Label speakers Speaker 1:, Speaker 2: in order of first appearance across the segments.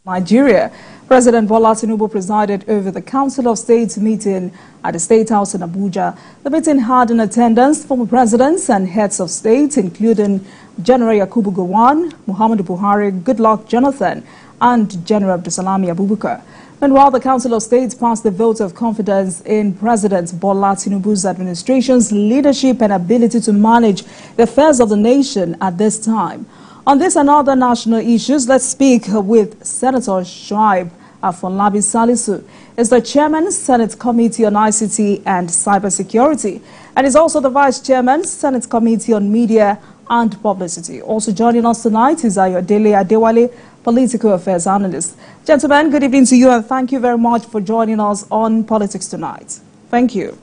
Speaker 1: Nigeria. President Bola Tinubu presided over the Council of State meeting at the State House in Abuja. The meeting had in attendance former presidents and heads of state, including General Yakubu Gowon, Muhammadu Buhari, Goodluck Jonathan, and General Abdulsalami Abubakar. Meanwhile, the Council of State passed the vote of confidence in President Bola Tinubu's administration's leadership and ability to manage the affairs of the nation at this time. On this and other national issues, let's speak with Senator Shuaib Salisu. He's the Chairman, Senate Committee on ICT and Cybersecurity, and is also the Vice Chairman, Senate Committee on Media and Publicity. Also joining us tonight is Ayodele Adewale, Political Affairs Analyst. Gentlemen, good evening to you, and thank you very much for joining us on Politics Tonight. Thank you.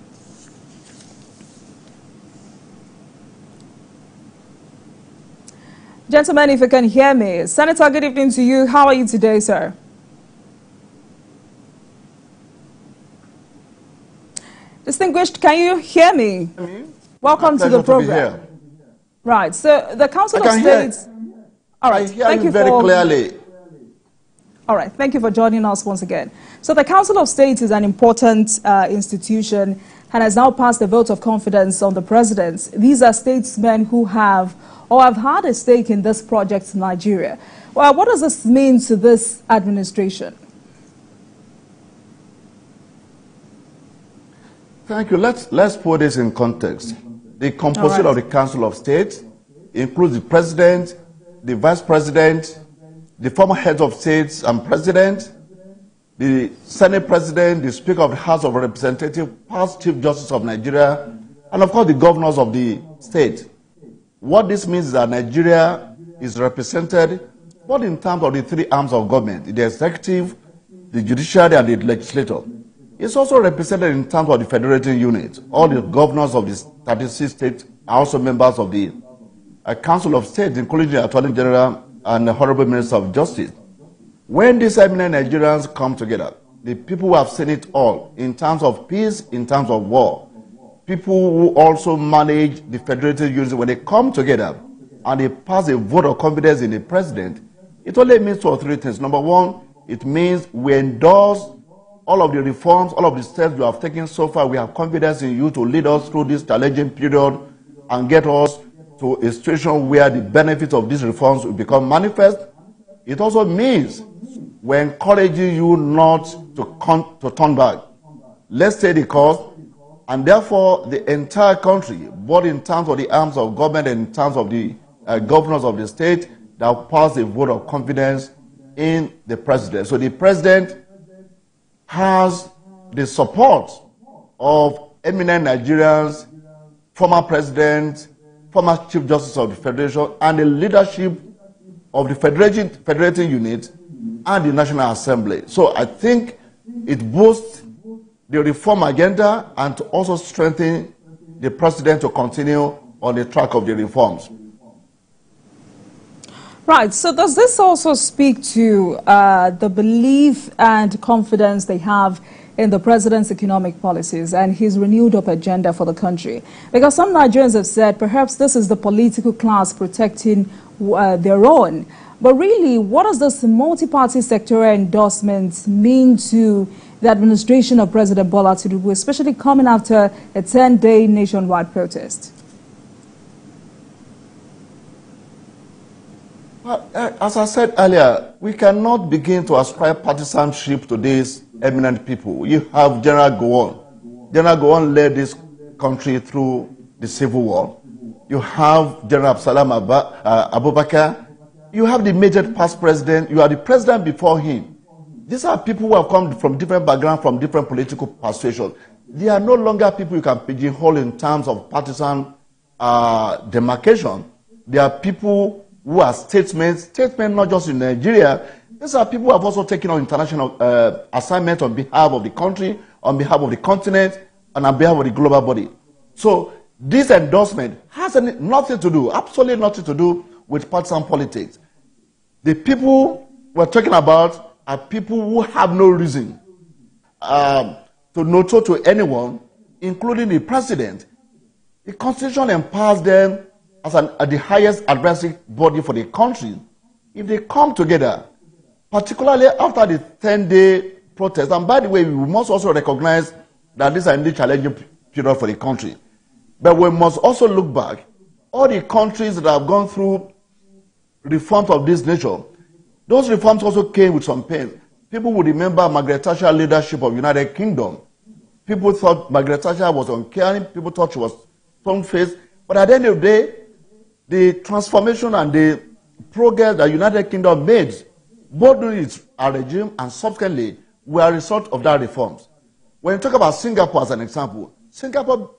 Speaker 1: Gentlemen, if you can hear me. Senator, good evening to you. How are you today, sir? Distinguished, can you hear me? Welcome to the program. Right, so the Council of State... All right,
Speaker 2: thank you very clearly.
Speaker 1: All right, thank you for joining us once again. So the Council of State is an important institution and has now passed a vote of confidence on the president. These are statesmen who have had a stake in this project in Nigeria. Well, what does this mean to this administration?
Speaker 2: Thank you. Let's put this in context. The composition of the Council of State includes the president, the vice president, the former heads of states and president, the Senate president, the Speaker of the House of Representatives, past Chief Justice of Nigeria, and of course the governors of the state. What this means is that Nigeria is represented both in terms of the three arms of government, the executive, the judiciary, and the legislature. It's also represented in terms of the federating unit. All the governors of the 36 states are also members of the Council of State, including the Attorney General and the Honorable Minister of Justice. When these eminent Nigerians come together, the people who have seen it all, in terms of peace, in terms of war, people who also manage the federated unit, when they come together and they pass a vote of confidence in the president, it only means two or three things. Number one, it means we endorse all of the reforms, all of the steps we have taken so far. We have confidence in you to lead us through this challenging period and get us to a situation where the benefits of these reforms will become manifest. It also means we're encouraging you not to turn back. Let's stay the course, and therefore the entire country, both in terms of the arms of government and in terms of the governors of the state, that pass a vote of confidence in the president. So the president has the support of eminent Nigerians, former president, former Chief Justice of the Federation, and the leadership of the federating unit and the National Assembly. So I think it boosts the reform agenda and to also strengthen the president to continue on the track of the reforms.
Speaker 1: Right, so does this also speak to the belief and confidence they have in the president's economic policies and his renewed up agenda for the country? Because some Nigerians have said perhaps this is the political class protecting their own. But really, what does this multi-party sectoral endorsement mean to the administration of President Bola Tinubu, especially coming after a 10-day nationwide protest?
Speaker 2: As I said earlier, we cannot begin to ascribe partisanship to these eminent people. You have General Gowon. General Gowon led this country through the Civil War. You have General Abdulsalami Abubakar. You have the major past president. You are the president before him. These are people who have come from different backgrounds, from different political persuasions. They are no longer people you can pigeonhole in terms of partisan demarcation. They are people who are statesmen not just in Nigeria. These are people who have also taken on international assignments on behalf of the country, on behalf of the continent, and on behalf of the global body. So this endorsement has nothing to do, absolutely nothing to do with partisan politics. The people we're talking about are people who have no reason to noto to anyone, including the president. The Constitution empowers them as the highest advisory body for the country. If they come together particularly after the 10-day protest. And by the way, we must also recognize that this is a really challenging period for the country. But we must also look back. All the countries that have gone through reforms of this nature, those reforms also came with some pain. People would remember Margaret Thatcher's leadership of United Kingdom. People thought Margaret Thatcher was uncaring. People thought she was stone-faced. But at the end of the day, the transformation and the progress that United Kingdom made, both during its regime and subsequently, were a result of that reforms. When you talk about Singapore as an example, Singapore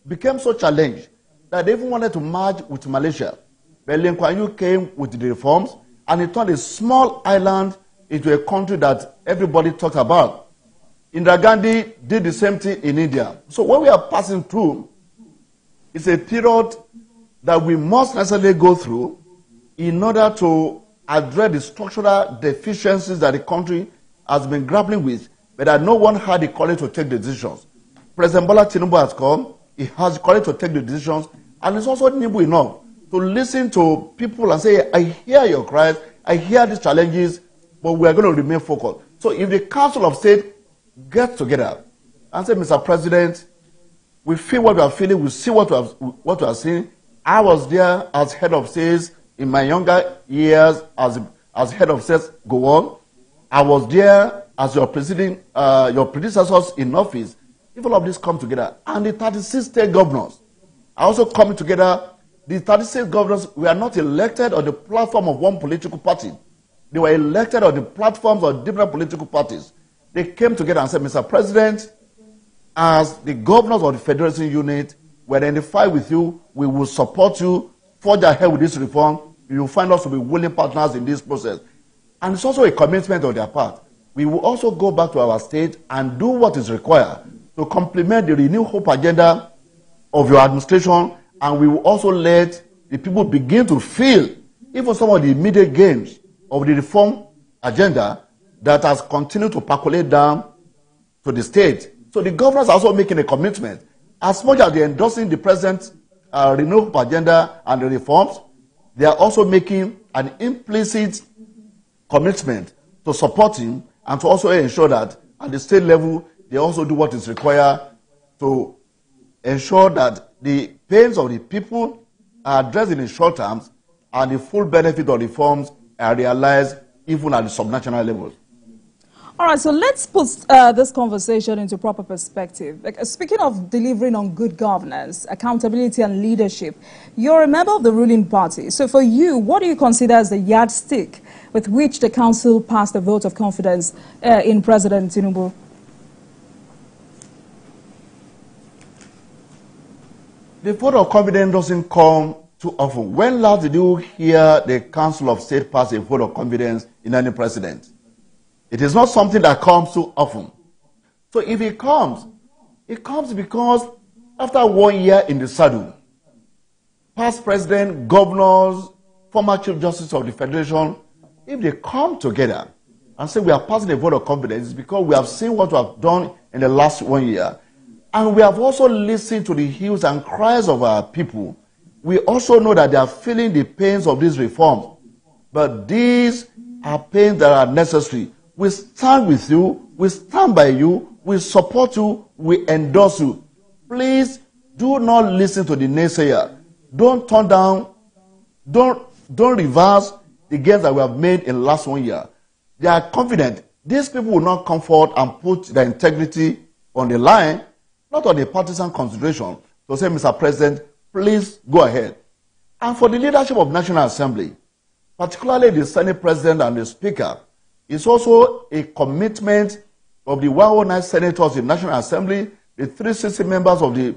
Speaker 2: became so challenged that they even wanted to merge with Malaysia. But Lee Kuan Yew came with the reforms, and it turned a small island into a country that everybody talks about. Indira Gandhi did the same thing in India. So what we are passing through is a period that we must necessarily go through in order to address the structural deficiencies that the country has been grappling with, but that no one had the courage to take the decisions. President Bola Tinubu has come, he has the courage to take the decisions, and it's also nimble enough to listen to people and say, I hear your cries, I hear these challenges, but we are going to remain focused. So if the Council of State gets together and say, Mr. President, we feel what we are feeling, we see what we are seeing. I was there as head of sales in my younger years as head of sales go on. I was there as your predecessors in office. If all of this come together, and the 36 state governors are also coming together, the 36 governors were not elected on the platform of one political party. They were elected on the platforms of different political parties. They came together and said, Mr. President, as the governors of the Federation Unit, we identify with you, we will support you, forge ahead with this reform. You will find us to be willing partners in this process. And it's also a commitment on their part. We will also go back to our state and do what is required to complement the renewed hope agenda of your administration, and we will also let the people begin to feel even some of the immediate gains of the reform agenda that has continued to percolate down to the state. So the governors are also making a commitment. As much as they're endorsing the president's renewed hope agenda and the reforms, they are also making an implicit commitment to support him and to also ensure that at the state level, they also do what is required to ensure that the pains of the people are addressed in the short terms and the full benefit of reforms are realized even at the subnational level.
Speaker 1: All right, so let's put this conversation into proper perspective. Speaking of delivering on good governance, accountability and leadership, you're a member of the ruling party. So for you, what do you consider as the yardstick with which the council passed a vote of confidence in President Tinubu?
Speaker 2: The vote of confidence doesn't come too often. When last did you hear the Council of State pass a vote of confidence in any president? It is not something that comes too often. So if it comes because after 1 year in the saddle, past president, governors, former chief justice of the federation, if they come together and say we are passing a vote of confidence, it's because we have seen what we have done in the last 1 year. And we have also listened to the hues and cries of our people. We also know that they are feeling the pains of these reforms. But these are pains that are necessary. We stand with you, we stand by you, we support you, we endorse you. Please do not listen to the naysayer. Don't turn down, don't reverse the gains that we have made in the last 1 year. They are confident these people will not come forward and put their integrity on the line, not on a partisan consideration, to say, Mr. President, please go ahead. And for the leadership of National Assembly, particularly the Senate President and the Speaker, it's also a commitment of the 109 senators in National Assembly, the 360 members of the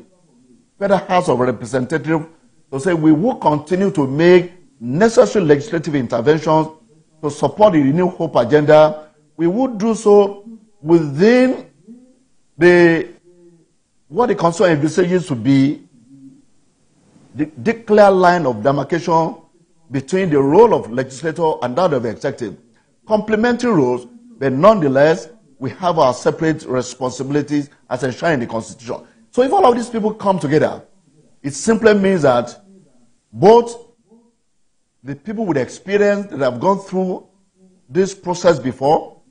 Speaker 2: Federal House of Representatives, to say we will continue to make necessary legislative interventions to support the renewed hope agenda. We would do so within what the Constitution envisages to be the clear line of demarcation between the role of legislator and that of the executive. Complementary roles, but nonetheless, we have our separate responsibilities as enshrined in the Constitution. So if all of these people come together, it simply means that both the people with experience that have gone through this process before,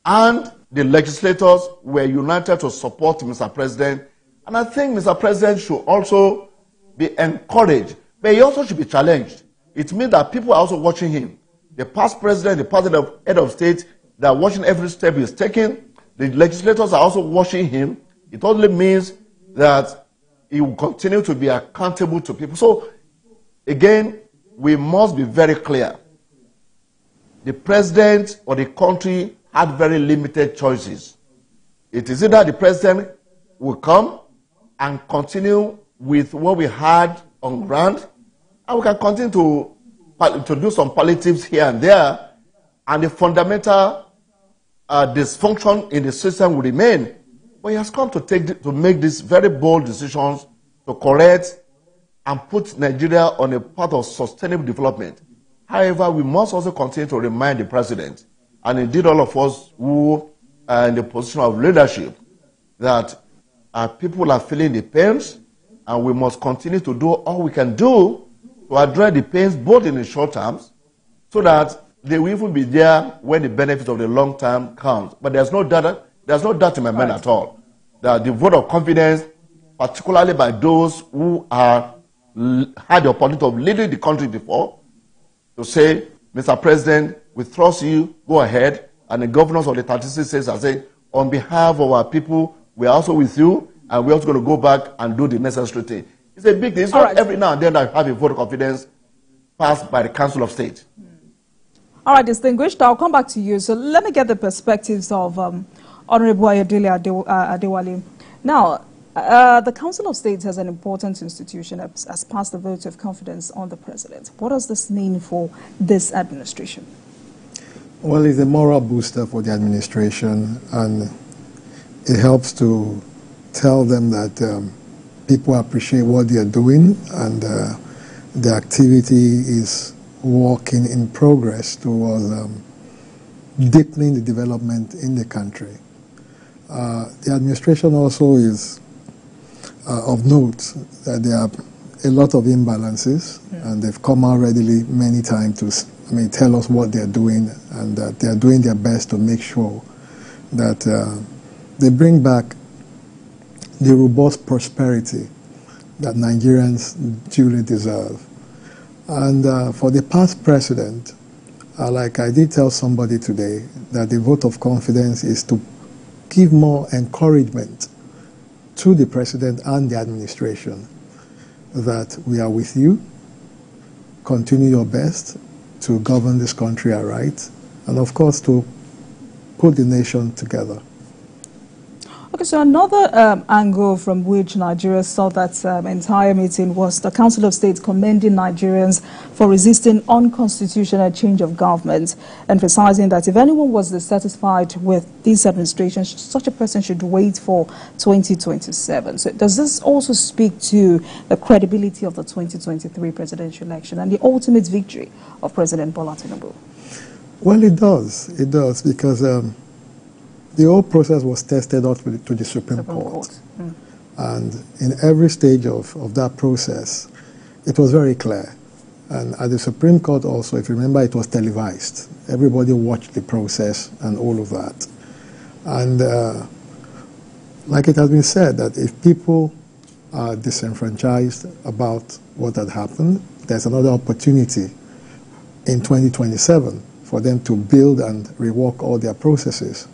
Speaker 2: and the legislators were united to support Mr. President. And I think Mr. President should also be encouraged, but he also should be challenged. It means that people are also watching him. The past president, the past head of state, they are watching every step he's taking. The legislators are also watching him. It only means that he will continue to be accountable to people. So, again, we must be very clear. The president or the country had very limited choices. It is either the president will come and continue with what we had on ground, and we can continue to do some palliatives here and there, and the fundamental dysfunction in the system will remain. But he has come to make these very bold decisions to correct and put Nigeria on a path of sustainable development. However, we must also continue to remind the president, and indeed all of us who are in the position of leadership, that people are feeling the pains, and we must continue to do all we can do to address the pains both in the short terms, so that they will even be there when the benefit of the long term comes. But there's no doubt in my mind at all that the vote of confidence, particularly by those who had the opportunity of leading the country before, to say, Mr. President, we trust you, go ahead. And the governors of the 36 states are saying, on behalf of our people, we are also with you, and we're also going to go back and do the necessary thing. It's a big thing. It's not every now and then that I have a vote of confidence passed by the Council of State.
Speaker 1: All right, distinguished, I'll come back to you. So let me get the perspectives of Honorable Ayodele Adewale. Now, the Council of State has an important institution, has passed the vote of confidence on the president. What does this mean for this administration?
Speaker 3: Well, it's a moral booster for the administration, and it helps to tell them that people appreciate what they are doing, and the activity is working in progress towards deepening the development in the country. The administration also is of note that there are a lot of imbalances, and they've come out readily many times to tell us what they're doing, and that they're doing their best to make sure that they bring back the robust prosperity that Nigerians duly deserve. And for the past president, like I did tell somebody today, that the vote of confidence is to give more encouragement to the president and the administration that we are with you, continue your best to govern this country aright, and of course to put the nation together.
Speaker 1: Okay, so another angle from which Nigeria saw that entire meeting was the Council of State commending Nigerians for resisting unconstitutional change of government, emphasizing that if anyone was dissatisfied with this administration, such a person should wait for 2027. So does this also speak to the credibility of the 2023 presidential election and the ultimate victory of President Bola Tinubu?
Speaker 3: Well, it does. It does, because the whole process was tested out to the Supreme Court. And in every stage of that process, it was very clear. And at the Supreme Court also, if you remember, it was televised. Everybody watched the process and all of that. And like it has been said, that if people are disenfranchised about what had happened, there's another opportunity in 2027 for them to build and rework all their processes.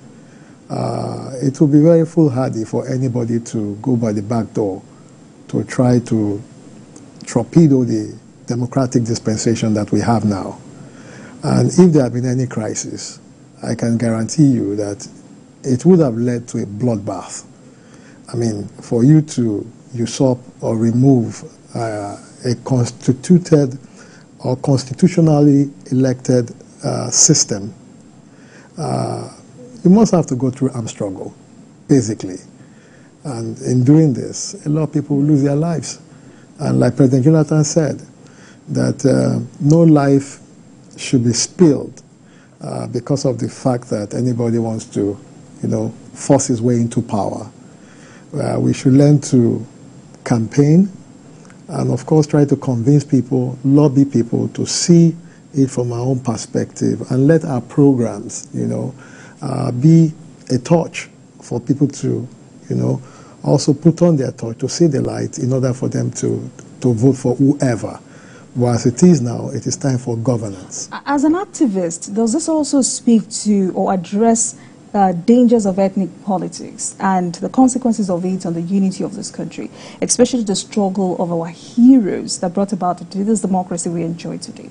Speaker 3: It will be very foolhardy for anybody to go by the back door to try to torpedo the democratic dispensation that we have now. And if there had been any crisis, I can guarantee you that it would have led to a bloodbath. I mean, for you to usurp or remove a constituted or constitutionally elected system, you must have to go through armed struggle, basically. And in doing this, a lot of people will lose their lives. And like President Jonathan said, that no life should be spilled because of the fact that anybody wants to, force his way into power. We should learn to campaign and, of course, try to convince people, lobby people to see it from our own perspective and let our programs, be a torch for people to, also put on their torch to see the light in order for them to vote for whoever. But as it is now, it is time for governance.
Speaker 1: As an activist, does this also speak to or address dangers of ethnic politics and the consequences of it on the unity of this country, especially the struggle of our heroes that brought about this democracy we enjoy today?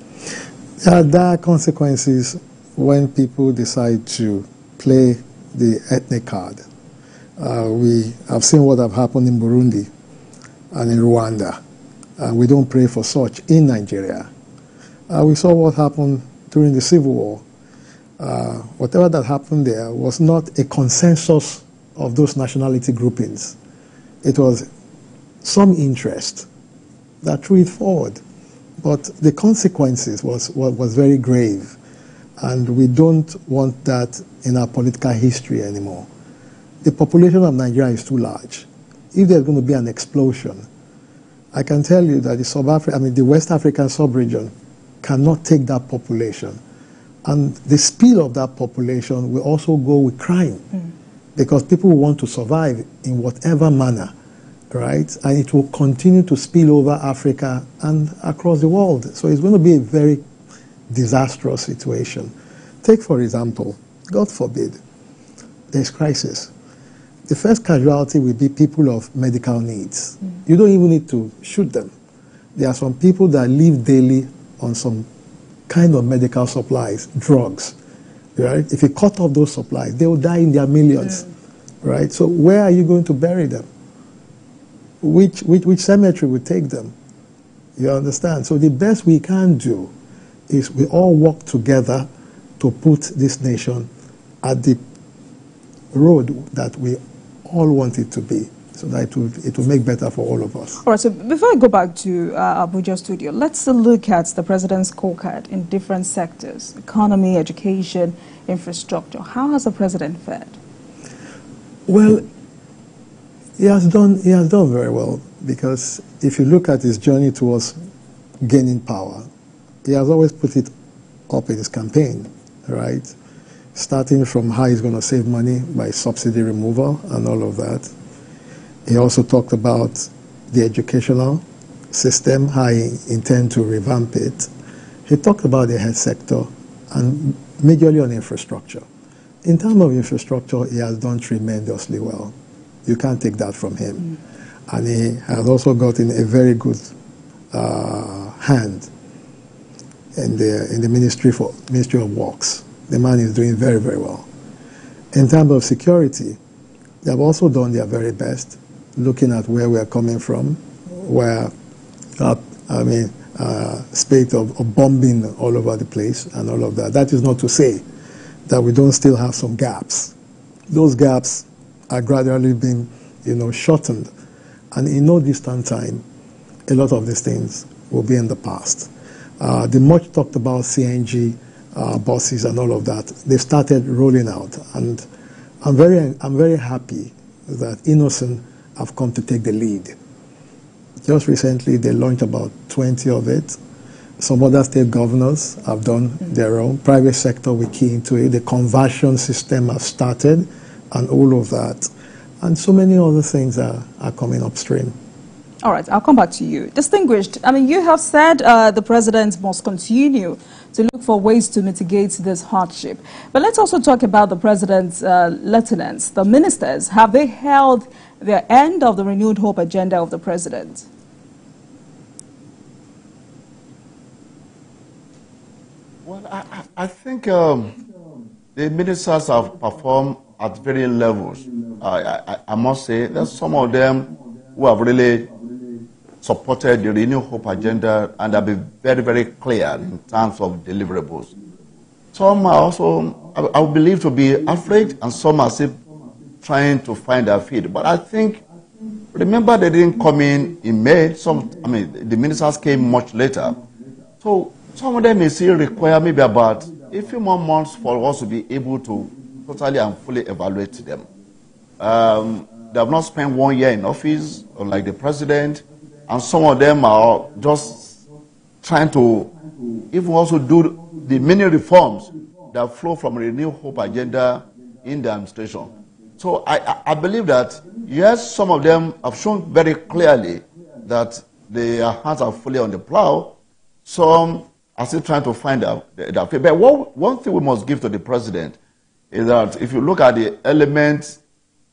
Speaker 3: There are consequences when people decide to play the ethnic card. We have seen what have happened in Burundi and in Rwanda, and we don't pray for such in Nigeria. We saw what happened during the Civil War. Whatever that happened there was not a consensus of those nationality groupings. It was some interest that threw it forward. But the consequences was very grave, and we don't want that in our political history anymore. The population of Nigeria is too large. If there's going to be an explosion, I can tell you that the West African sub-region cannot take that population. And the spill of that population will also go with crime, because people want to survive in whatever manner. Right? And it will continue to spill over Africa and across the world. So it's going to be a very disastrous situation. Take, for example, God forbid, there's crisis. The first casualty will be people of medical needs. You don't even need to shoot them. There are some people that live daily on some kind of medical supplies, drugs. Right? If you cut off those supplies, they will die in their millions. Right? So where are you going to bury them? Which cemetery will take them? You understand? So the best we can do is we all work together to put this nation at the road that we all want it to be, so that it will make better for all of us.
Speaker 1: All right, so before I go back to Abuja studio, let's look at the president's scorecard in different sectors: economy, education, infrastructure. How has the president fared?
Speaker 3: Well, he has done very well, because if you look at his journey towards gaining power, he has always put it up in his campaign, right? Starting from how he's going to save money by subsidy removal and all of that. He also talked about the educational system, how he intends to revamp it. He talked about the health sector and majorly on infrastructure. In terms of infrastructure, he has done tremendously well. You can't take that from him. And he has also gotten a very good hand in the Ministry of Works. The man is doing very, very well. In terms of security, they have also done their very best, looking at where we are coming from, where, spate of bombing all over the place and all of that. That is not to say that we don't still have some gaps. Those gaps are gradually being, shortened. And in no distant time, a lot of these things will be in the past. The much talked about CNG buses and all of that, they started rolling out. And I'm very happy that Innocent have come to take the lead. Just recently, they launched about 20 of it. Some other state governors have done their own. Private sector will key into it. The conversion system has started and all of that. And so many other things are coming upstream.
Speaker 1: All right, I'll come back to you. Distinguished, you have said the president must continue to look for ways to mitigate this hardship. But let's also talk about the president's lieutenants, the ministers. Have they held their end of the renewed hope agenda of the president?
Speaker 2: Well, I think the ministers have performed at varying levels. I must say that some of them who have really supported the renewed hope agenda and have been very, very clear in terms of deliverables. Some are also, I believe, to be afraid, and some are still trying to find their feet. But I think, remember, they didn't come in May. The ministers came much later. So some of them may still require maybe about a few more months for us to be able to totally and fully evaluate them. They have not spent 1 year in office, unlike the president, and some of them are just trying to even also do the many reforms that flow from a renewed hope agenda in the administration. So I believe that, yes, some of them have shown very clearly that their hands are fully on the plow. Some are still trying to find out their fate. But one thing we must give to the president is that if you look at the elements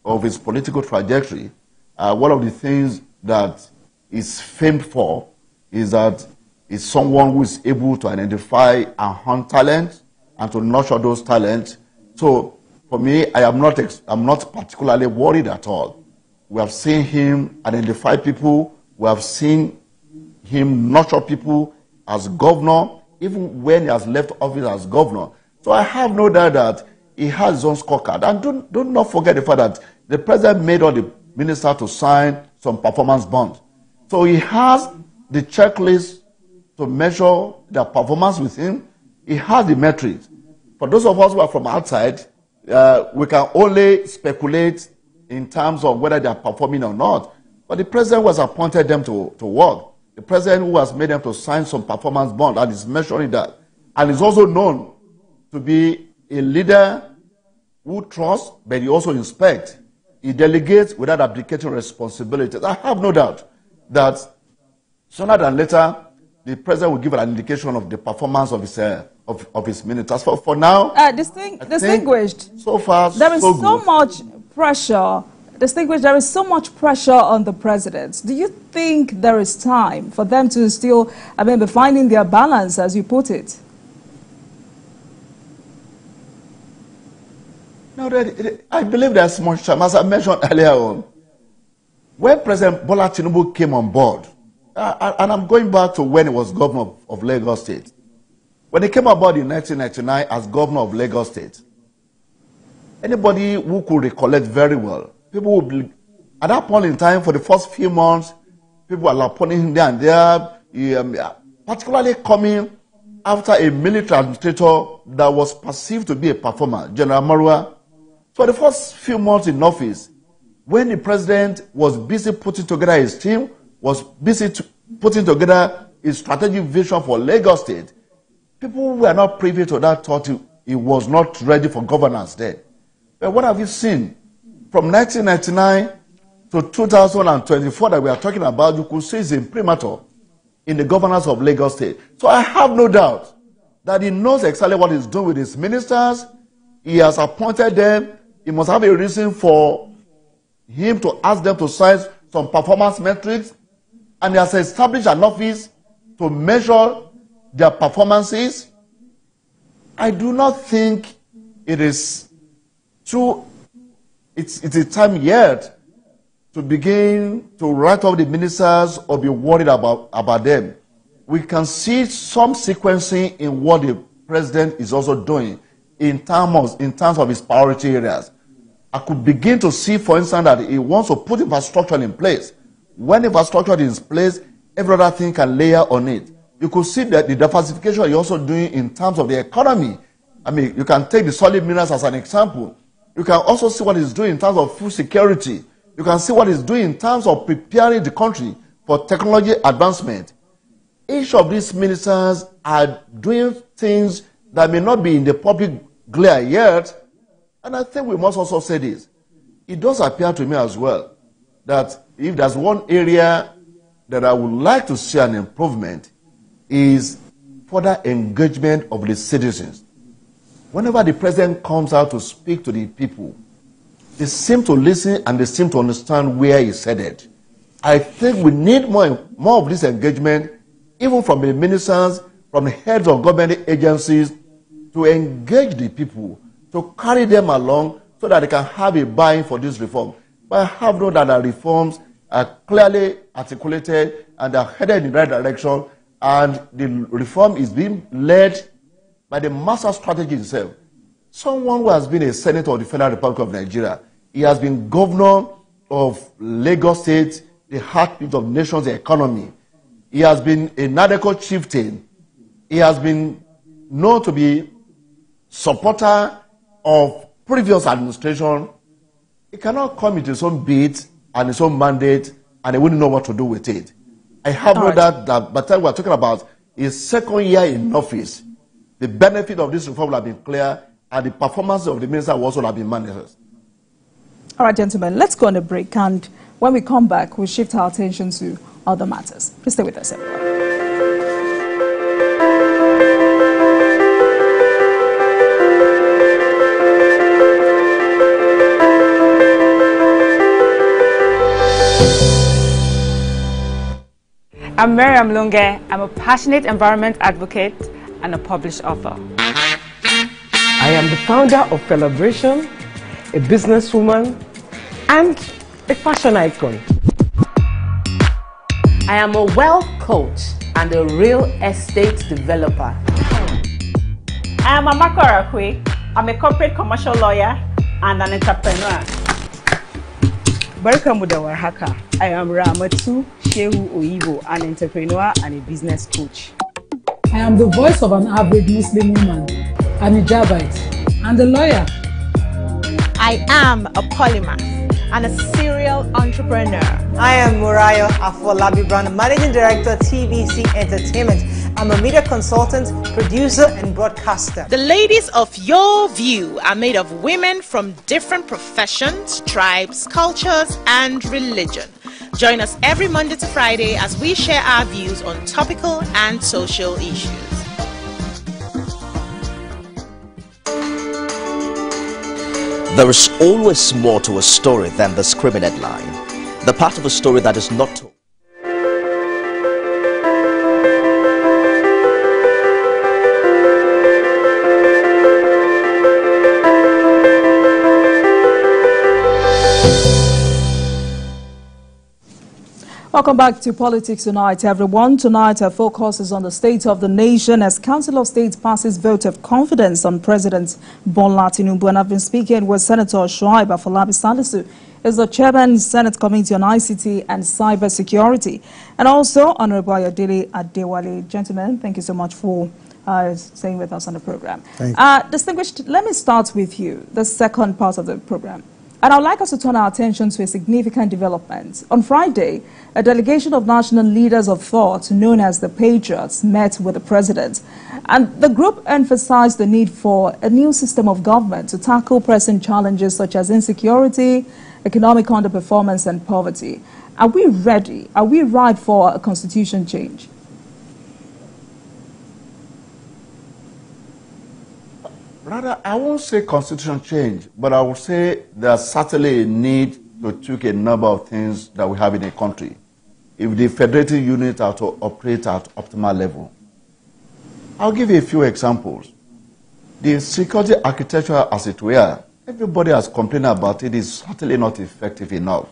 Speaker 2: of his political trajectory, one of the things that is famed for is that he's someone who is able to identify and hunt talent and to nurture those talents. So for me, I'm not particularly worried at all. We have seen him identify people. We have seen him nurture people as governor, even when he has left office as governor. So I have no doubt that he has his own scorecard. And do not forget the fact that the president made all the ministers to sign some performance bonds. So he has the checklist to measure their performance with him. He has the metrics. For those of us who are from outside, we can only speculate in terms of whether they are performing or not. But the president who has appointed them to work, the president who has made them to sign some performance bond and is measuring that, and is also known to be a leader who trusts, but he also inspects. He delegates without abdicating responsibilities. I have no doubt that sooner than later, the president will give an indication of the performance of his ministers. For now,
Speaker 1: distinguished.
Speaker 2: So far,
Speaker 1: there is so
Speaker 2: good.
Speaker 1: much pressure. Distinguished, there is so much pressure on the president. Do you think there is time for them to still, be finding their balance, as you put it?
Speaker 2: No, I believe there's much time. As I mentioned earlier on, when President Bola Tinubu came on board, and I'm going back to when he was governor of Lagos State. When he came on board in 1999 as governor of Lagos State, anybody who could recollect very well, people would be, at that point in time, for the first few months, people were lapponing him there and there, particularly coming after a military administrator that was perceived to be a performer, General Marwa. For the first few months in office, when the president was busy putting together his team, was busy putting together his strategic vision for Lagos State, people were not privy to that thought he was not ready for governance then. But what have you seen? From 1999 to 2024 that we are talking about, you could see his imprimatur in the governance of Lagos State. So I have no doubt that he knows exactly what he's doing with his ministers. He has appointed them. He must have a reason for him to ask them to sign some performance metrics. And he has established an office to measure their performances. I do not think it is too, it's a time yet to begin to write off the ministers or be worried about them. We can see some sequencing in what the president is also doing in terms of his priority areas. I could begin to see, for instance, that he wants to put infrastructure in place. When infrastructure is in place, every other thing can layer on it. You could see that the diversification you're also doing in terms of the economy. You can take the solid minerals as an example. You can also see what he's doing in terms of food security. You can see what he's doing in terms of preparing the country for technology advancement. Each of these ministers are doing things that may not be in the public glare yet. And I think we must also say this. It does appear to me as well that if there's one area that I would like to see an improvement, is further engagement of the citizens. Whenever the president comes out to speak to the people, they seem to listen and they seem to understand where he's headed. I think we need more of this engagement, even from the ministers, from the heads of government agencies, to engage the people, to carry them along so that they can have a buy-in for this reform. But I have no doubt that the reforms are clearly articulated and are headed in the right direction, and the reform is being led by the master strategy himself. Someone who has been a senator of the Federal Republic of Nigeria. He has been governor of Lagos State, the heartbeat of the nation's economy. He has been a Nadeko chieftain. He has been known to be supporter of previous administration. He cannot come into his own beat and his own mandate, and he wouldn't know what to do with it. I have no doubt that by the time we're talking about his second year in office, the benefit of this reform will have been clear, and the performance of the minister will also have been manifest.
Speaker 1: All right, gentlemen, let's go on a break, and when we come back, we'll shift our attention to other matters. Please stay with us, everyone.
Speaker 4: I'm Miriam Lunge. I'm a passionate environment advocate and a published author.
Speaker 5: I am the founder of Celebration, a businesswoman, and a fashion icon.
Speaker 6: I am a wealth coach and a real estate developer.
Speaker 7: I am Amako Arakwe. I'm a corporate commercial lawyer and an entrepreneur.
Speaker 8: Barkamu da warhaka. I am Ramatu Shehu Oyibo, an entrepreneur and a business coach.
Speaker 9: I am the voice of an average Muslim woman, an hijabite, and a lawyer.
Speaker 10: I am a polymath and a serial entrepreneur.
Speaker 11: I am Murayo Afolabi Brown, Managing Director, TVC Entertainment. I'm a media consultant, producer, and broadcaster.
Speaker 10: The ladies of your view are made of women from different professions, tribes, cultures, and religion. Join us every Monday to Friday as we share our views on topical and social issues.
Speaker 12: There is always more to a story than the screaming headline, the part of a story that is not told.
Speaker 1: Welcome back to Politics Tonight, everyone. Tonight, our focus is on the state of the nation as Council of State passes vote of confidence on President Bola Tinubu. And I've been speaking with Senator Shuaib Salisu, is the Chairman, Senate Committee on ICT and Cyber Security, and also Honorable Ayodele Adewale. Gentlemen, thank you so much for staying with us on the program. Distinguished, let me start with you, the second part of the program. And I'd like us to turn our attention to a significant development. On Friday, a delegation of national leaders of thought, known as the Patriots, met with the president. And the group emphasized the need for a new system of government to tackle pressing challenges such as insecurity, economic underperformance, and poverty. Are we ready? Are we right for a constitution change?
Speaker 2: Rather, I won't say constitution change, but I would say there's certainly a need to tweak a number of things that we have in a country if the federative unit are to operate at optimal level. I'll give you a few examples. The security architecture, as it were, everybody has complained about it, is certainly not effective enough.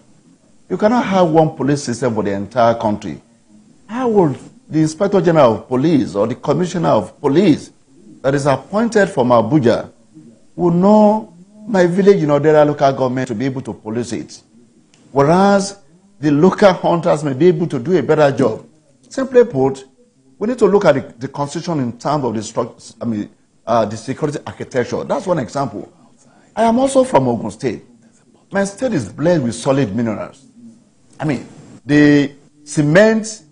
Speaker 2: You cannot have one police system for the entire country. How would the Inspector General of Police or the Commissioner of Police that is appointed from Abuja will know my village in Ayodele local government to be able to police it, whereas the local hunters may be able to do a better job? Simply put, we need to look at the constitution in terms of the security architecture. That's one example. I am also from Ogun State. My state is blessed with solid minerals. The cement,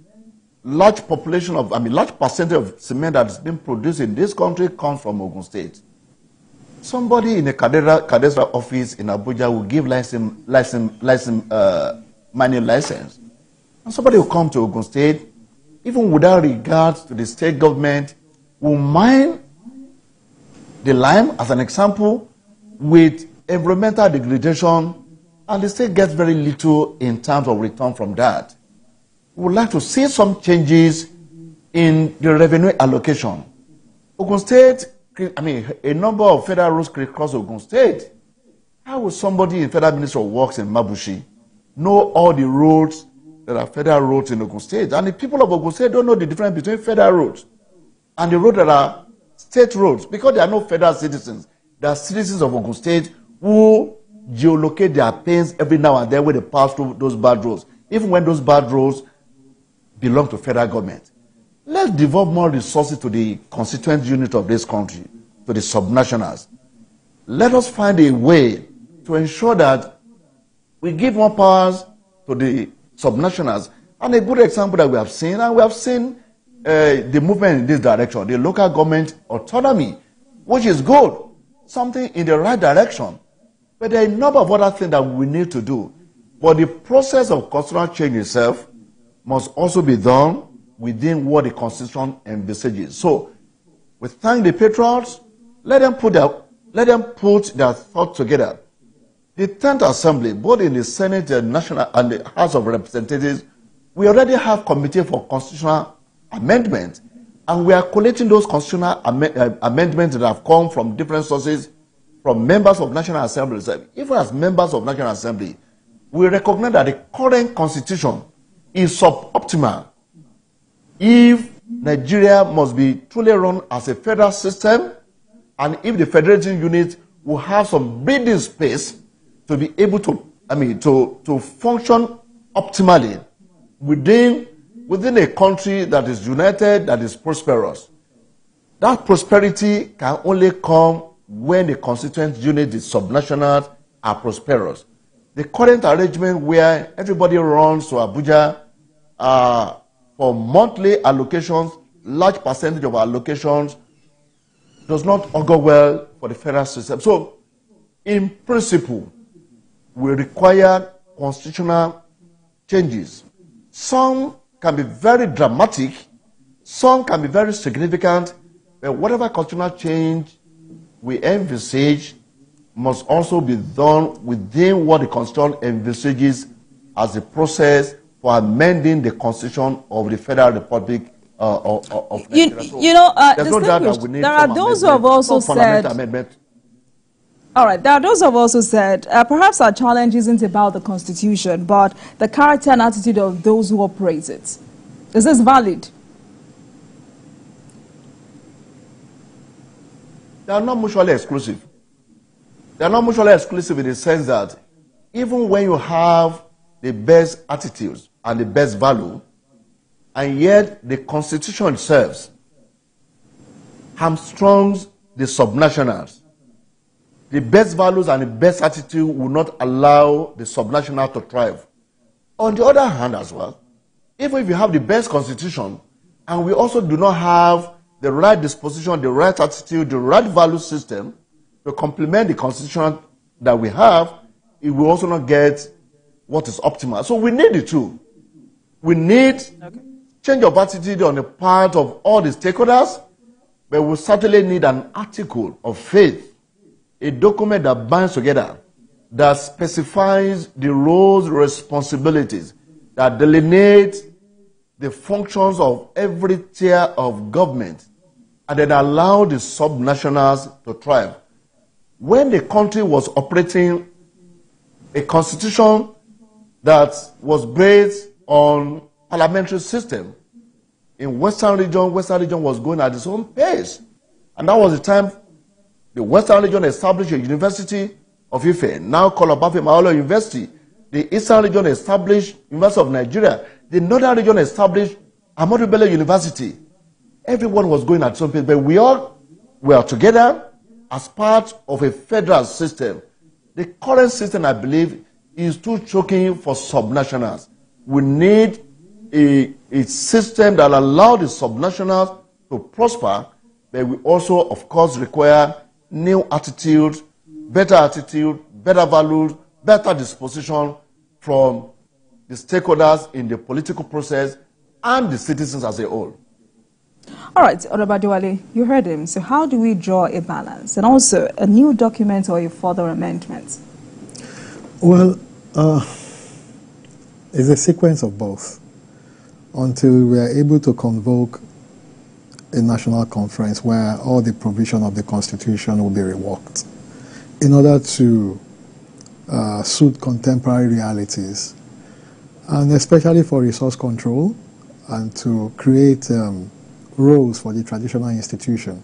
Speaker 2: large population of, large percentage of cement that's been produced in this country comes from Ogun State. Somebody in a cadastral office in Abuja will give mining license. And somebody will come to Ogun State, even without regard to the state government, will mine the lime, as an example, with environmental degradation, and the state gets very little in terms of return from that. We would like to see some changes in the revenue allocation. Ogun State, a number of federal roads cross Ogun State. How will somebody in Federal Ministry of Works in Mabushi know all the roads that are federal roads in Ogun State? And the people of Ogun State don't know the difference between federal roads and the roads that are state roads, because they are not federal citizens. They are citizens of Ogun State who geolocate their pains every now and then when they pass through those bad roads, even when those bad roads belong to federal government. Let's devote more resources to the constituent unit of this country, to the subnationals. Let us find a way to ensure that we give more powers to the subnationals. And a good example that we have seen, and we have seen the movement in this direction, the local government autonomy, which is good, something in the right direction. But there are a number of other things that we need to do. But the process of constitutional change itself must also be done within what the Constitution envisages. So, we thank the patriots. Let them put their thoughts together. The 10th Assembly, both in the Senate and National and the House of Representatives, we already have committee for constitutional amendment, and we are collecting those constitutional amendments that have come from different sources, from members of National Assembly. Even as members of National Assembly, we recognize that the current constitution is suboptimal. If Nigeria must be truly run as a federal system, and if the federating unit will have some breathing space to be able to, to function optimally within a country that is united, that is prosperous. That prosperity can only come when the constituent unit, the subnationals, are prosperous. The current arrangement where everybody runs to Abuja for monthly allocations, large percentage of allocations, does not augur well for the federal system. So, in principle, we require constitutional changes. Some can be very dramatic, some can be very significant, but whatever constitutional change we envisage must also be done within what the Constitution envisages as a process for amending the Constitution of the Federal Republic of Nigeria.
Speaker 1: There are those who have also said, all right, there are those who have also said, perhaps our challenge isn't about the Constitution, but the character and attitude of those who operate it. Is this valid?
Speaker 2: They are not mutually exclusive. They are not mutually exclusive in the sense that even when you have the best attitudes and the best value, and yet the Constitution itself hamstrings the subnationals, the best values and the best attitude will not allow the subnational to thrive. On the other hand as well, even if you have the best Constitution, and we also do not have the right disposition, the right attitude, the right value system to complement the Constitution that we have, it will also not get what is optimal. So we need the two. We need change of attitude on the part of all the stakeholders, but we certainly need an article of faith, a document that binds together, that specifies the roles, responsibilities, that delineates the functions of every tier of government, and then allow the subnationals to thrive. When the country was operating a constitution that was based on parliamentary system, in Western region was going at its own pace. And that was the time the Western region established a University of Ife, now called Obafemi Awolowo University. The Eastern region established University of Nigeria. The Northern region established Ahmadu Bello University. Everyone was going at its own pace, but we all were together as part of a federal system. The current system, I believe, is too choking for subnationals. We need a system that allows the subnationals to prosper, but we also, of course, require new attitude, better values, better disposition from the stakeholders in the political process and the citizens as a whole.
Speaker 1: All right, Honorable Adewale, you heard him. So how do we draw a balance? And also a new document or a further amendment?
Speaker 3: Well, it's a sequence of both until we are able to convoke a national conference where all the provision of the Constitution will be reworked in order to suit contemporary realities, and especially for resource control and to create roles for the traditional institution.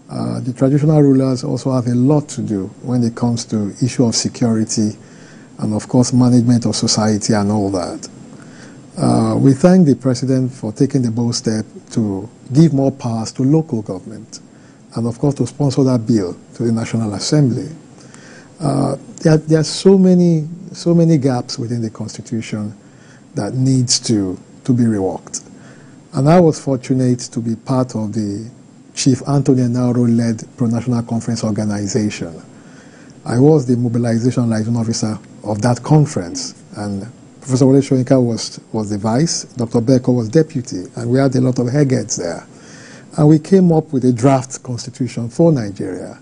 Speaker 3: The traditional rulers also have a lot to do when it comes to issue of security and, of course, management of society and all that. We thank the President for taking the bold step to give more powers to local government and, of course, to sponsor that bill to the National Assembly. There are so many gaps within the Constitution that needs to be reworked. And I was fortunate to be part of the Chief Anthony Enaro-led Pro-National Conference organization. I was the mobilization liaison officer of that conference, and Professor Wole Soyinka was the vice, Dr. Beko was deputy, and we had a lot of heads there. And we came up with a draft constitution for Nigeria.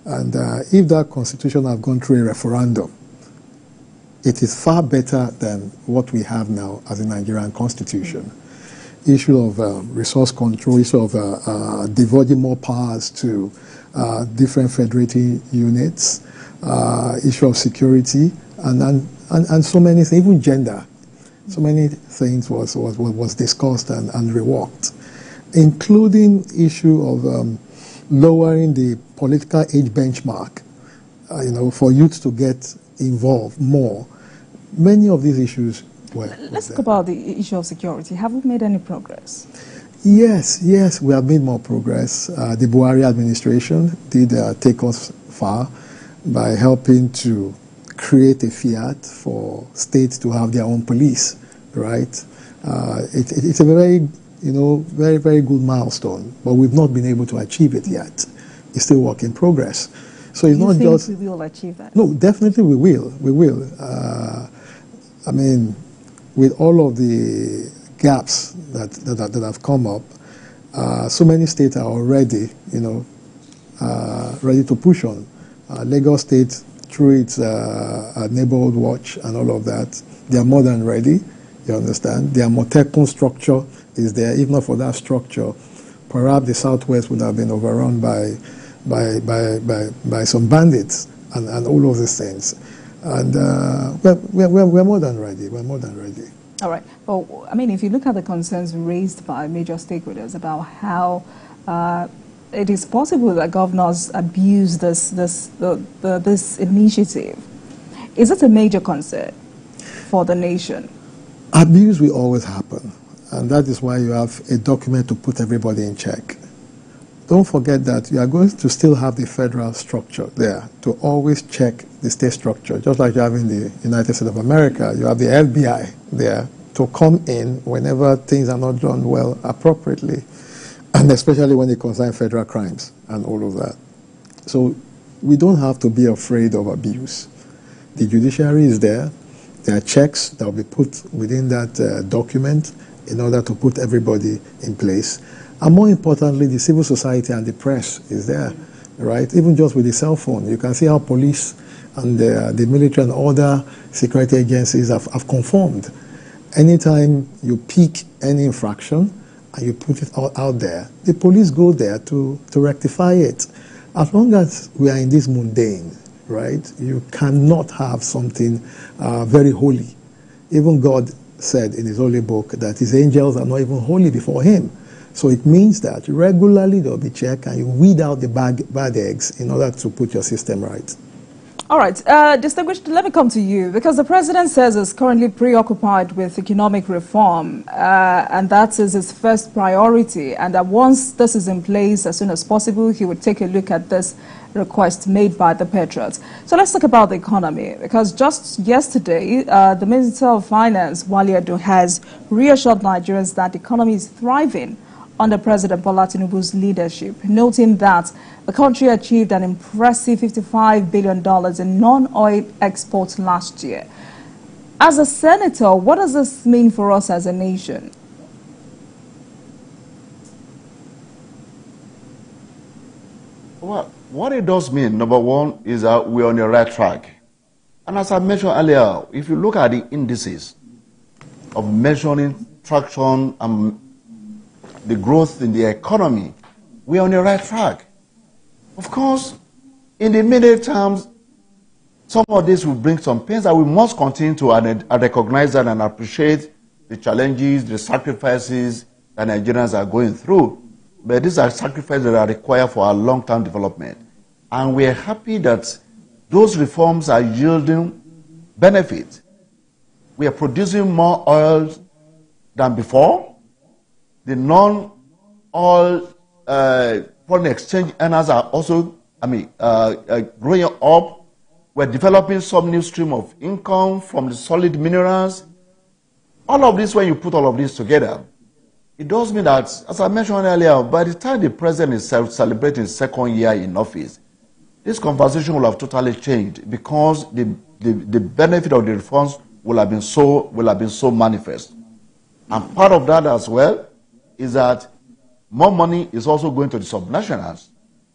Speaker 3: And if that constitution had gone through a referendum, it is far better than what we have now as a Nigerian constitution. Issue of resource control, issue of devolving more powers to different federating units, issue of security, and so many things, even gender. So many things was discussed and reworked, including issue of lowering the political age benchmark, for youth to get involved more. Many of these issues were.
Speaker 1: Let's talk about the issue of security. Have we made any progress?
Speaker 3: Yes, we have made more progress. The Buhari administration did take us far by helping to create a fiat for states to have their own police, right? It's a very, very, very good milestone, but we've not been able to achieve it yet. It's still work in progress. So it's not just.
Speaker 1: We will achieve that?
Speaker 3: No, definitely we will. We will. I mean, with all of the gaps that have come up, so many states are already, ready to push on. Lagos State, through its neighborhood watch and all of that, they are more than ready. You understand? Their Motekun structure is there. If not for that structure, perhaps the Southwest would have been overrun by some bandits and all of these things. And we're more than ready. We're more than ready.
Speaker 1: All right. Well, I mean, if you look at the concerns raised by major stakeholders about how it is possible that governors abuse this initiative, is it a major concern for the nation?
Speaker 3: Abuse will always happen, and that is why you have a document to put everybody in check. Don't forget that you are going to still have the federal structure there to always check the state structure, just like you have in the United States of America. You have the FBI there to come in whenever things are not done well appropriately, and especially when it concerns federal crimes and all of that. So we don't have to be afraid of abuse. The judiciary is there. There are checks that will be put within that document in order to put everybody in place. And more importantly, the civil society and the press is there, right? Even just with the cell phone, you can see how police and the military and other security agencies have conformed. Anytime you pick any infraction and you put it out there, the police go there to rectify it. As long as we are in this mundane, right, you cannot have something very holy. Even God said in his holy book that his angels are not even holy before him. So it means that regularly there will be check and you weed out the bad eggs in order to put your system right.
Speaker 1: All right. Distinguished, let me come to you, because the president says he's currently preoccupied with economic reform, and that is his first priority, and that once this is in place, as soon as possible, he would take a look at this request made by the patriots. So let's talk about the economy, because just yesterday, the Minister of Finance, Wale Edo, has reassured Nigerians that the economy is thriving under President Bola Tinubu's leadership, noting that the country achieved an impressive $55 billion in non-oil exports last year. As a senator, what does this mean for us as a nation?
Speaker 2: Well, what it does mean, number one, is that we're on the right track. And as I mentioned earlier, if you look at the indices of measuring traction and the growth in the economy, we are on the right track. Of course, in the immediate terms, some of this will bring some pains that we must continue to recognize that and appreciate the challenges, the sacrifices that Nigerians are going through. But these are sacrifices that are required for our long-term development. And we are happy that those reforms are yielding benefit. We are producing more oil than before. The non-oil foreign exchange earners are also, growing up. We're developing some new stream of income from the solid minerals. All of this, when you put all of this together, it does mean that, as I mentioned earlier, by the time the president is celebrating his second year in office, this conversation will have totally changed because the benefit of the reforms will have been so manifest. And part of that as well is that more money is also going to the subnationals.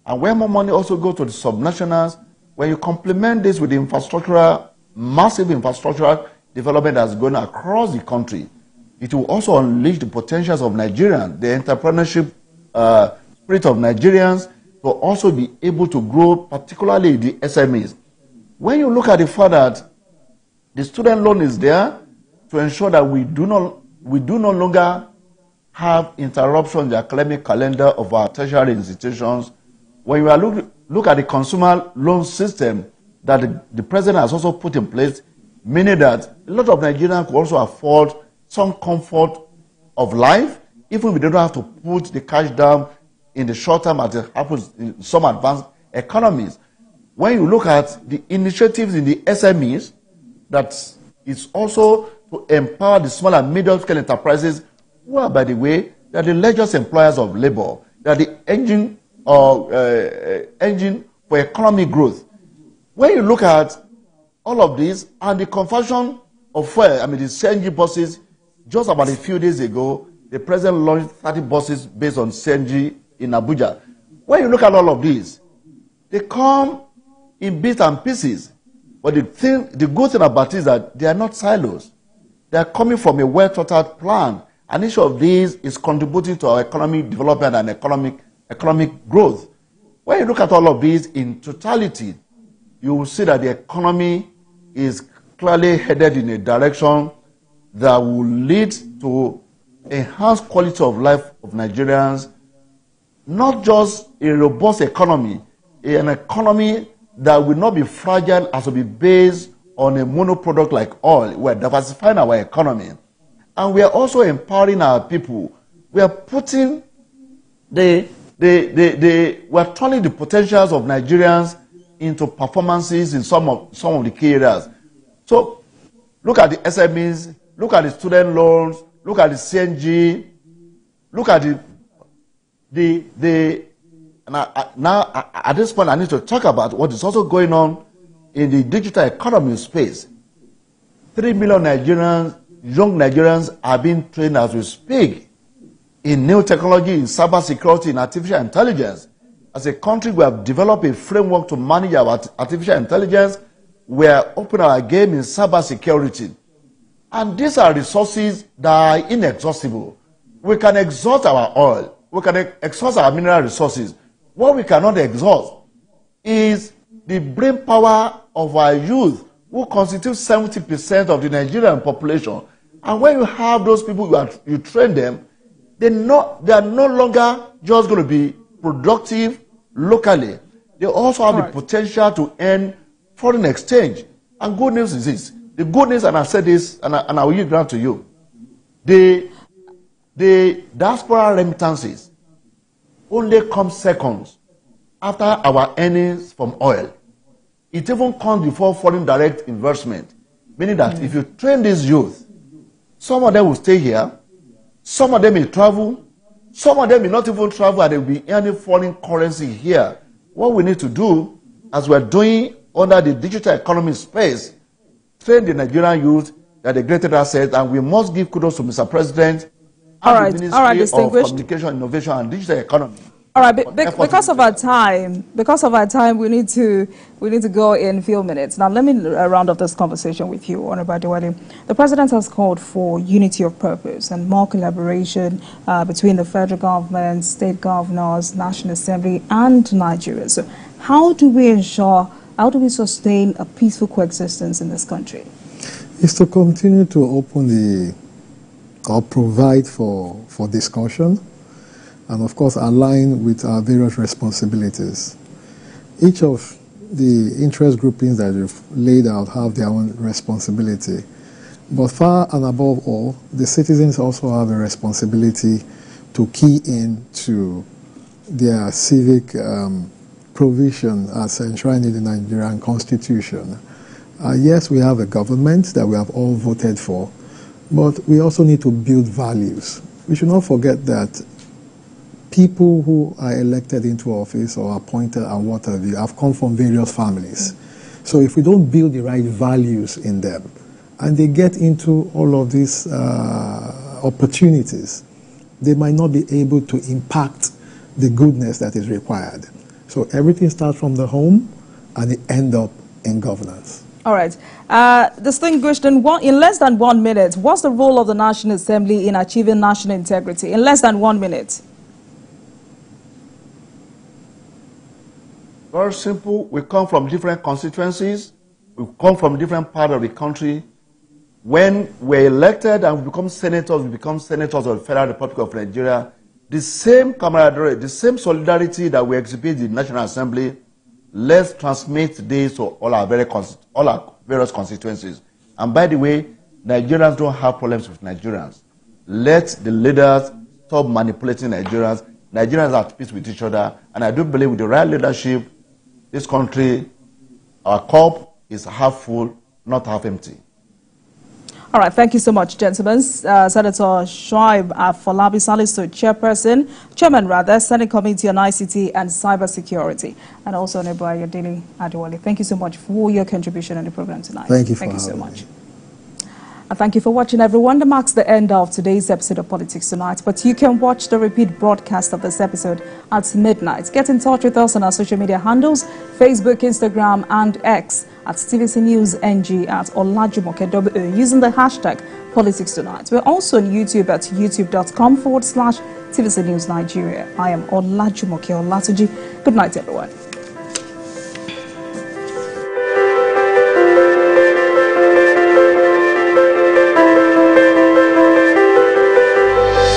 Speaker 2: And when more money also goes to the subnationals, when you complement this with the massive infrastructural development that's going across the country, it will also unleash the potentials of Nigerians, the entrepreneurship spirit of Nigerians, to also be able to grow, particularly the SMEs. When you look at the fact that the student loan is there to ensure that we do no longer have interruption in the academic calendar of our tertiary institutions, when you look at the consumer loan system that the president has also put in place, meaning that a lot of Nigerians could also afford some comfort of life, even if they don't have to put the cash down in the short term as it happens in some advanced economies. When you look at the initiatives in the SMEs, that is also to empower the small and medium-scale enterprises, who are, by the way, they are the largest employers of labor. They are the engine for economic growth. When you look at all of this and the conversion of fuel, the CNG buses, just about a few days ago, the president launched 30 buses based on CNG in Abuja. When you look at all of these, they come in bits and pieces. But the good thing about it is that they are not silos. They are coming from a well-thought-out plan. And each of these is contributing to our economic development and economic growth. When you look at all of these in totality, you will see that the economy is clearly headed in a direction that will lead to enhanced quality of life of Nigerians, not just a robust economy, an economy that will not be fragile as will be based on a monoproduct like oil. We're diversifying our economy. And we are also empowering our people. We are putting we are turning the potentials of Nigerians into performances in some of the key areas. So look at the SMEs, look at the student loans, look at the CNG, look at now at this point I need to talk about what is also going on in the digital economy space. 3 million young Nigerians are being trained as we speak in new technology, in cybersecurity, in artificial intelligence. As a country, we have developed a framework to manage our artificial intelligence. We are opening our game in cybersecurity. And these are resources that are inexhaustible. We can exhaust our oil. We can exhaust our mineral resources. What we cannot exhaust is the brain power of our youth, who constitute 70% of the Nigerian population. And when you have those people, you train them, they are no longer just going to be productive locally. They also have the potential to earn foreign exchange. And good news is this. The good news, and I said this, and I will yield ground to you. The diaspora remittances only come seconds after our earnings from oil. It even comes before foreign direct investment. Meaning that if you train these youth, some of them will stay here, some of them may travel, some of them may not even travel, and there will be any foreign currency here. What we need to do, as we're doing under the digital economy space, train the Nigerian youth that the greatest asset, and we must give kudos to Mr. President and the Ministry of Communication, Innovation and Digital Economy.
Speaker 1: All right, because of our time, we need to go in a few minutes. Now, let me round up this conversation with you, Honorable Adewale. The President has called for unity of purpose and more collaboration between the federal government, state governors, National Assembly, and Nigerians. So how do we sustain a peaceful coexistence in this country?
Speaker 3: It's to continue to open or provide for discussion, and of course align with our various responsibilities. Each of the interest groupings that you've laid out have their own responsibility. But far and above all, the citizens also have a responsibility to key in to their civic provision as enshrined in the Nigerian Constitution. Yes, we have a government that we have all voted for, but we also need to build values. we should not forget that people who are elected into office or appointed and what have you have come from various families. So if we don't build the right values in them, and they get into all of these opportunities, they might not be able to impact the goodness that is required. So everything starts from the home, and it ends up in governance.
Speaker 1: All right. Distinguished, in less than 1 minute, what's the role of the National Assembly in achieving national integrity? In less than 1 minute.
Speaker 2: Very simple. We come from different constituencies. We come from different parts of the country. When we're elected and we become senators of the Federal Republic of Nigeria, the same camaraderie, the same solidarity that we exhibit in the National Assembly, let's transmit this to all our various constituencies. And by the way, Nigerians don't have problems with Nigerians. Let the leaders stop manipulating Nigerians. Nigerians are at peace with each other. And I do believe with the right leadership, this country, our cup is half full, not half empty.
Speaker 1: All right, thank you so much, gentlemen. Senator Shuaib Salisu, Chairman, Senate Committee on ICT and Cybersecurity, and also Ayodele Adewale. Thank you so much for your contribution on the program tonight.
Speaker 3: Thank you
Speaker 1: so much. And thank you for watching, everyone. That marks the end of today's episode of Politics Tonight. But you can watch the repeat broadcast of this episode at midnight. Get in touch with us on our social media handles, Facebook, Instagram, and X at TVC News NG at Olajumoke using the hashtag Politics Tonight. We're also on YouTube at youtube.com/TVC News Nigeria. I am Olajumoke Olatuji. Good night, everyone.